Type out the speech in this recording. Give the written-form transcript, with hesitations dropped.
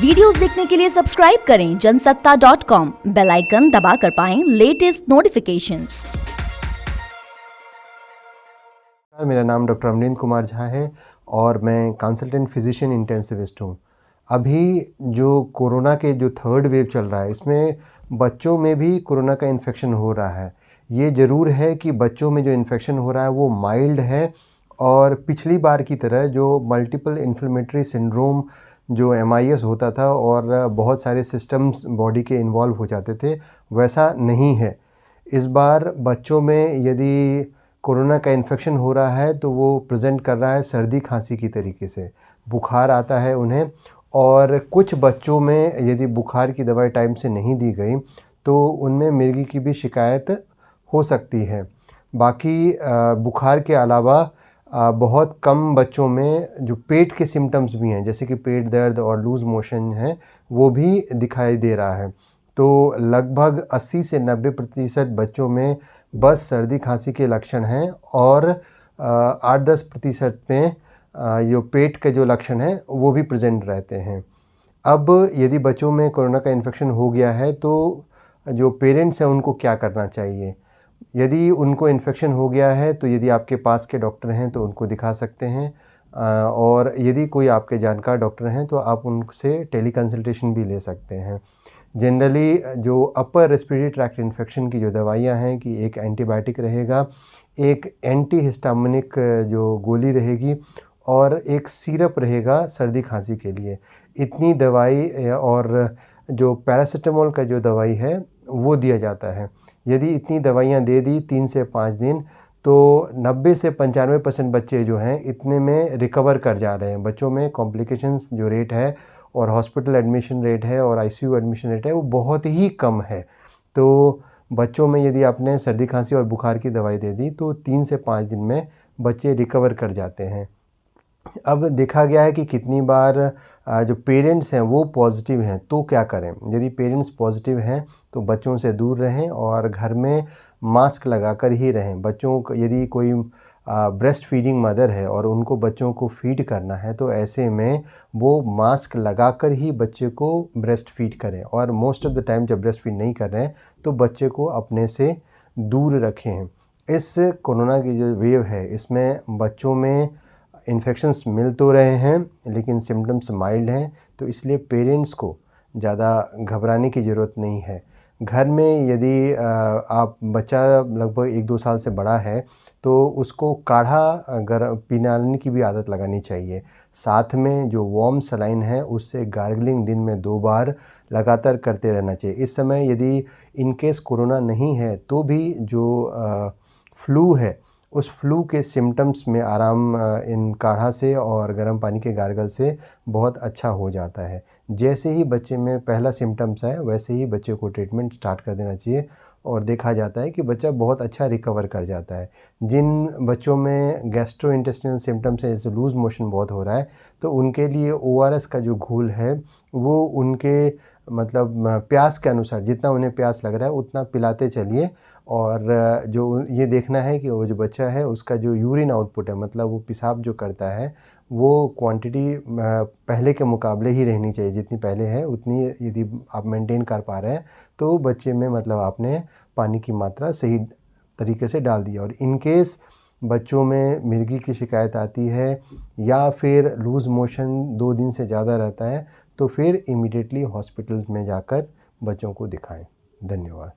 Videos देखने के लिए सब्सक्राइब करें जनसत्ता.com, बेल आइकन दबाकर पाएं लेटेस्ट नोटिफिकेशंस। मेरा नाम डॉक्टर अमरिंदर कुमार झा है और मैं कंसल्टेंट फिजिशियन इंटेंसिविस्ट हूँ। अभी जो कोरोना के जो थर्ड वेव चल रहा है, इसमें बच्चों में भी कोरोना का इन्फेक्शन हो रहा है। ये ज़रूर है कि बच्चों में जो इन्फेक्शन हो रहा है वो माइल्ड है और पिछली बार की तरह जो मल्टीपल इन्फ्लेमेटरी सिंड्रोम जो MIS होता था और बहुत सारे सिस्टम्स बॉडी के इन्वॉल्व हो जाते थे, वैसा नहीं है। इस बार बच्चों में यदि कोरोना का इन्फेक्शन हो रहा है तो वो प्रेजेंट कर रहा है सर्दी खांसी की तरीके से, बुखार आता है उन्हें। और कुछ बच्चों में यदि बुखार की दवाई टाइम से नहीं दी गई तो उनमें मिर्गी की भी शिकायत हो सकती है। बाकी बुखार के अलावा बहुत कम बच्चों में जो पेट के सिम्टम्स भी हैं, जैसे कि पेट दर्द और लूज़ मोशन है, वो भी दिखाई दे रहा है। तो लगभग 80 से 90% बच्चों में बस सर्दी खांसी के लक्षण हैं और 8-10% में जो पेट के जो लक्षण हैं वो भी प्रेजेंट रहते हैं। अब यदि बच्चों में कोरोना का इन्फेक्शन हो गया है तो जो पेरेंट्स हैं उनको क्या करना चाहिए? यदि उनको इन्फेक्शन हो गया है तो यदि आपके पास के डॉक्टर हैं तो उनको दिखा सकते हैं, और यदि कोई आपके जानकार डॉक्टर हैं तो आप उनसे टेली कंसल्टेशन भी ले सकते हैं। जनरली जो अपर रेस्पिरेटरी ट्रैक्ट इन्फेक्शन की जो दवाइयाँ हैं कि एक एंटीबायोटिक रहेगा, एक एंटी हिस्टामिनिक जो गोली रहेगी और एक सिरप रहेगा सर्दी खांसी के लिए। इतनी दवाई और जो पैरासिटामोल का जो दवाई है वो दिया जाता है। यदि इतनी दवाइयाँ दे दी 3 से 5 दिन तो 90 से 95% बच्चे जो हैं इतने में रिकवर कर जा रहे हैं। बच्चों में कॉम्प्लिकेशंस जो रेट है और हॉस्पिटल एडमिशन रेट है और ICU एडमिशन रेट है वो बहुत ही कम है। तो बच्चों में यदि आपने सर्दी खांसी और बुखार की दवाई दे दी तो 3 से 5 दिन में बच्चे रिकवर कर जाते हैं। अब देखा गया है कि कितनी बार जो पेरेंट्स हैं वो पॉजिटिव हैं तो क्या करें? यदि पेरेंट्स पॉजिटिव हैं तो बच्चों से दूर रहें और घर में मास्क लगाकर ही रहें। बच्चों को यदि कोई ब्रेस्ट फीडिंग मदर है और उनको बच्चों को फीड करना है तो ऐसे में वो मास्क लगाकर ही बच्चे को ब्रेस्ट फीड करें, और मोस्ट ऑफ़ द टाइम जब ब्रेस्ट फीड नहीं कर रहे हैं तो बच्चे को अपने से दूर रखें। इस कोरोना की जो वेव है इसमें बच्चों में इन्फेक्शंस मिल तो रहे हैं लेकिन सिम्टम्स माइल्ड हैं, तो इसलिए पेरेंट्स को ज़्यादा घबराने की ज़रूरत नहीं है। घर में यदि आप बच्चा लगभग 1-2 साल से बड़ा है तो उसको काढ़ा पिलाने की भी आदत लगानी चाहिए। साथ में जो वार्म सलाइन है उससे गार्गलिंग दिन में 2 बार लगातार करते रहना चाहिए। इस समय यदि इन केस कोरोना नहीं है तो भी जो फ्लू है उस फ्लू के सिम्टम्स में आराम इन काढ़ा से और गर्म पानी के गार्गल से बहुत अच्छा हो जाता है। जैसे ही बच्चे में पहला सिम्टम्स आए वैसे ही बच्चे को ट्रीटमेंट स्टार्ट कर देना चाहिए और देखा जाता है कि बच्चा बहुत अच्छा रिकवर कर जाता है। जिन बच्चों में गैस्ट्रोइंटेस्टिनल सिम्टम्स है, जैसे लूज़ मोशन बहुत हो रहा है, तो उनके लिए ORS का जो घोल है वो उनके मतलब प्यास के अनुसार, जितना उन्हें प्यास लग रहा है उतना पिलाते चलिए। और जो ये देखना है कि वो जो बच्चा है उसका जो यूरिन आउटपुट है, मतलब वो पेशाब जो करता है, वो क्वांटिटी पहले के मुकाबले ही रहनी चाहिए। जितनी पहले है उतनी यदि आप मेंटेन कर पा रहे हैं तो बच्चे में मतलब आपने पानी की मात्रा सही तरीके से डाल दी। और इन केस बच्चों में मिर्गी की शिकायत आती है या फिर लूज़ मोशन 2 दिन से ज़्यादा रहता है तो फिर इमीडिएटली हॉस्पिटल में जाकर बच्चों को दिखाएं। धन्यवाद।